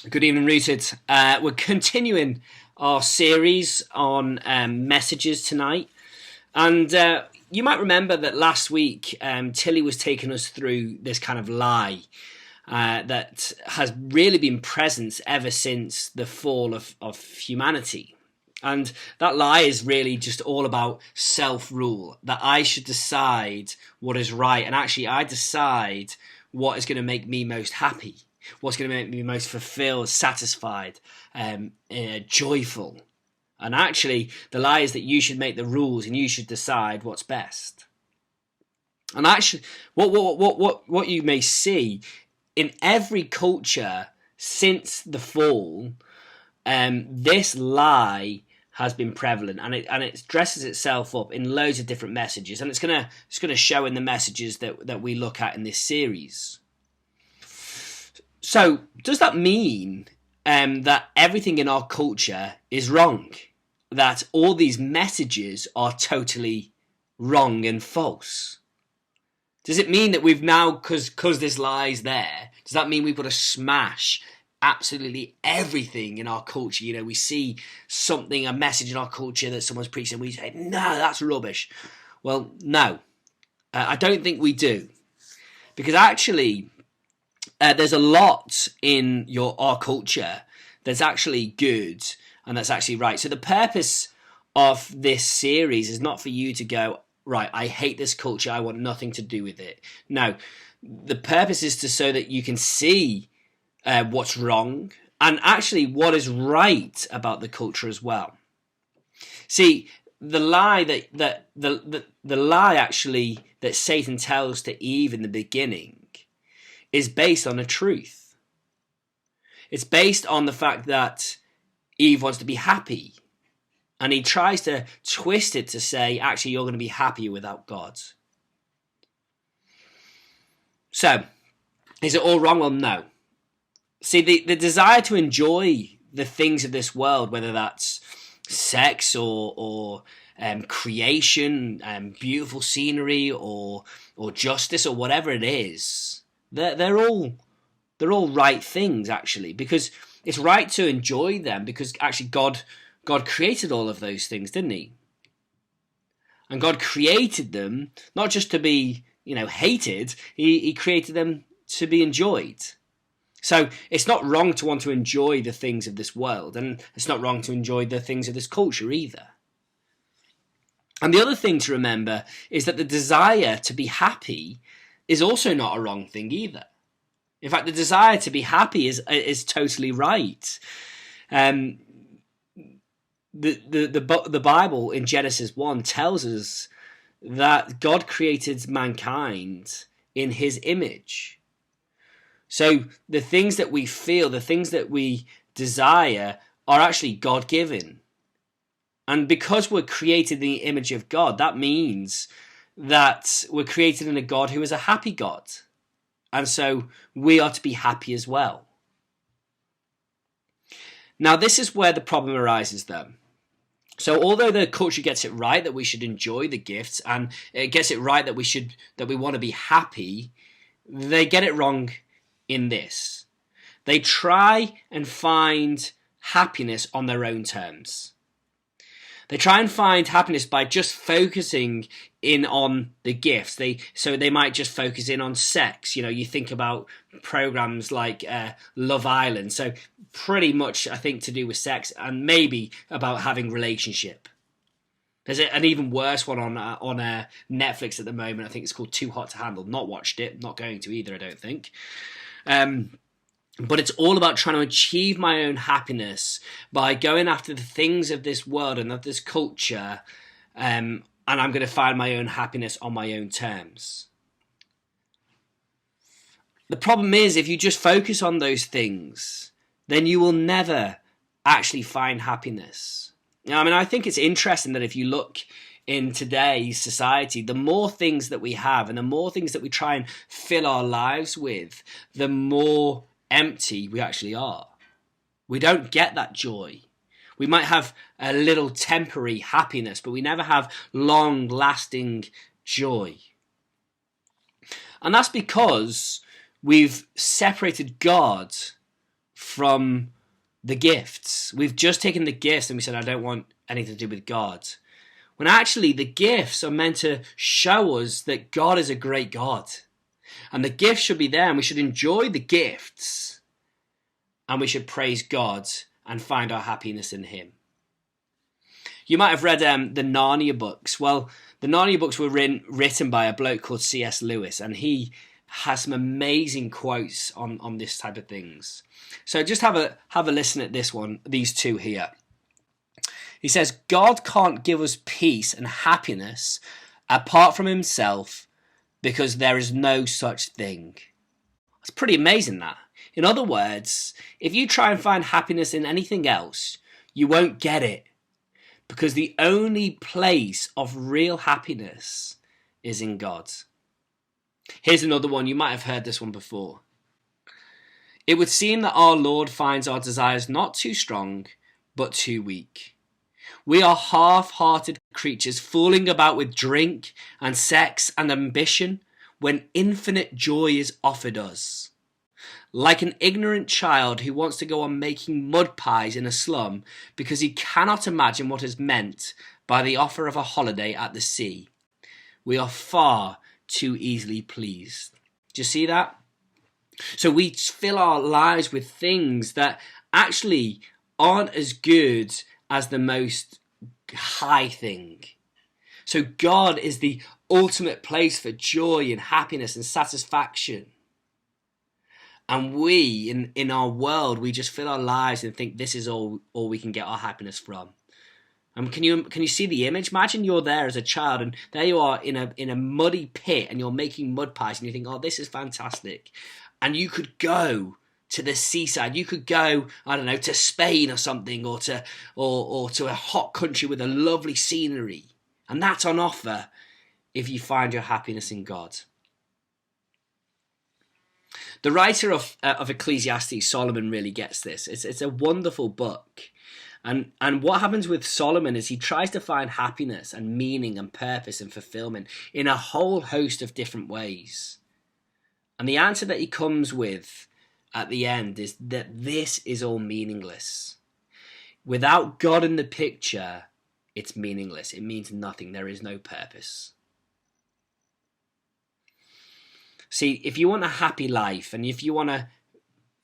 Good evening, Rooted. We're continuing our series on messages tonight. And you might remember that last week, Tilly was taking us through this kind of lie that has really been present ever since the fall of humanity. And that lie is really just all about self-rule, that I should decide what is right. And actually, I decide what is going to make me most happy, what's going to make me most fulfilled, satisfied, joyful. And actually, the lie is that you should make the rules and you should decide what's best. And actually, what you may see in every culture since the fall, this lie has been prevalent, and it dresses itself up in loads of different messages, and it's gonna show in the messages that we look at in this series. So, does that mean that everything in our culture is wrong? That all these messages are totally wrong and false? Does it mean that we've now, because this lie's there, does that mean we've got to smash absolutely everything in our culture? You know, we see something, a message in our culture that someone's preaching, and we say, no, that's rubbish. Well, no, I don't think we do. Because actually, there's a lot in our culture that's actually good and that's actually right. So the purpose of this series is not for you to go, right, I hate this culture, I want nothing to do with it. No, the purpose is so that you can see what's wrong and actually what is right about the culture as well. See, the lie the lie actually that Satan tells to Eve in the beginning is based on a truth. It's based on the fact that Eve wants to be happy. And he tries to twist it to say, actually, you're going to be happier without God. So, is it all wrong? Well, no. See, the desire to enjoy the things of this world, whether that's sex or creation, beautiful scenery or justice or whatever it is, they're all right things, actually, because it's right to enjoy them, because actually God created all of those things, didn't he? And God created them not just to be, hated. He created them to be enjoyed. So it's not wrong to want to enjoy the things of this world, and it's not wrong to enjoy the things of this culture either. And the other thing to remember is that the desire to be happy is also not a wrong thing either. In fact, the desire to be happy is totally right. The Bible in Genesis 1 tells us that God created mankind in his image. So the things that we feel, the things that we desire are actually God-given. And because we're created in the image of God, that means that we're created in a God who is a happy God. And so we are to be happy as well. Now, this is where the problem arises, though. So although the culture gets it right that we should enjoy the gifts, and it gets it right that we want to be happy, they get it wrong in this. They try and find happiness on their own terms. They try and find happiness by just focusing in on the gifts. So they might just focus in on sex. You think about programs like Love Island. So pretty much, I think, to do with sex and maybe about having relationship. There's an even worse one on Netflix at the moment. I think it's called Too Hot to Handle. Not watched it. Not going to either, I don't think. But it's all about trying to achieve my own happiness by going after the things of this world and of this culture, and I'm going to find my own happiness on my own terms. The problem is, if you just focus on those things, then you will never actually find happiness. I think it's interesting that if you look in today's society, the more things that we have and the more things that we try and fill our lives with, the more empty we actually are. We don't get that joy. We might have a little temporary happiness, but we never have long-lasting joy. And that's because we've separated God from the gifts. We've just taken the gifts and we said, I don't want anything to do with God. When actually the gifts are meant to show us that God is a great God. And the gifts should be there and we should enjoy the gifts. And we should praise God and find our happiness in him. You might have read the Narnia books. Well, the Narnia books were written by a bloke called C.S. Lewis, and he has some amazing quotes on this type of things. So just have a listen at this one, these two here. He says, God can't give us peace and happiness apart from himself because there is no such thing. It's pretty amazing, that. In other words, if you try and find happiness in anything else, you won't get it. Because the only place of real happiness is in God. Here's another one. You might have heard this one before. It would seem that our Lord finds our desires not too strong, but too weak. We are half-hearted creatures fooling about with drink and sex and ambition when infinite joy is offered us. Like an ignorant child who wants to go on making mud pies in a slum because he cannot imagine what is meant by the offer of a holiday at the sea. We are far too easily pleased. Do you see that? So we fill our lives with things that actually aren't as good as the most high thing. So God is the ultimate place for joy and happiness and satisfaction. And we, in our world, we just fill our lives and think this is all we can get our happiness from. And can you see the image? Imagine you're there as a child and there you are in a muddy pit and you're making mud pies and you think, oh, this is fantastic. And you could go to the seaside. You could go, I don't know, to Spain or something, or to a hot country with a lovely scenery. And that's on offer if you find your happiness in God. The writer of Ecclesiastes, Solomon, really gets this. It's a wonderful book. And what happens with Solomon is he tries to find happiness and meaning and purpose and fulfillment in a whole host of different ways. And the answer that he comes with at the end is that this is all meaningless. Without God in the picture, it's meaningless. It means nothing. There is no purpose. See, if you want a happy life, and if you want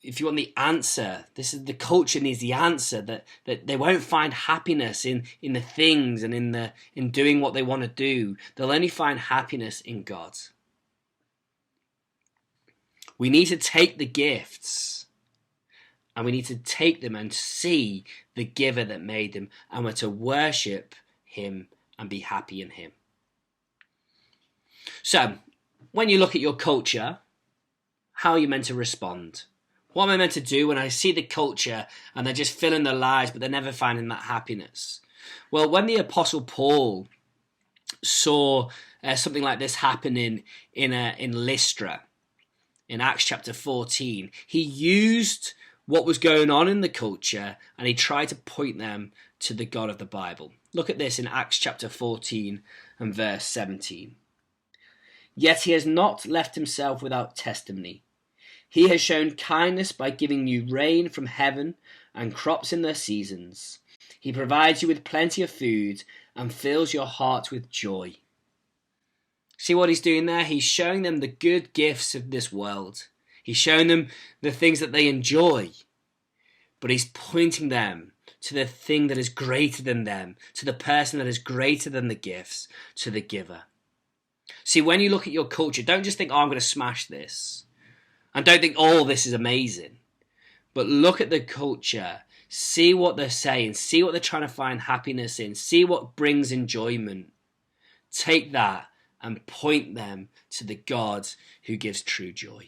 the answer, this is the culture needs the answer, that they won't find happiness in the things and in doing what they want to do. They'll only find happiness in God. We need to take the gifts and we need to take them and see the giver that made them, and we're to worship him and be happy in him. So, when you look at your culture, how are you meant to respond? What am I meant to do when I see the culture and they're just filling their lives but they're never finding that happiness? Well, when the Apostle Paul saw something like this happen in Lystra, in Acts chapter 14, he used what was going on in the culture and he tried to point them to the God of the Bible. Look at this in Acts chapter 14 and verse 17. Yet he has not left himself without testimony. He has shown kindness by giving you rain from heaven and crops in their seasons. He provides you with plenty of food and fills your heart with joy. See what he's doing there? He's showing them the good gifts of this world. He's showing them the things that they enjoy. But he's pointing them to the thing that is greater than them, to the person that is greater than the gifts, to the giver. See, when you look at your culture, don't just think, oh, I'm going to smash this. And don't think, oh, this is amazing. But look at the culture. See what they're saying. See what they're trying to find happiness in. See what brings enjoyment. Take that and point them to the God who gives true joy.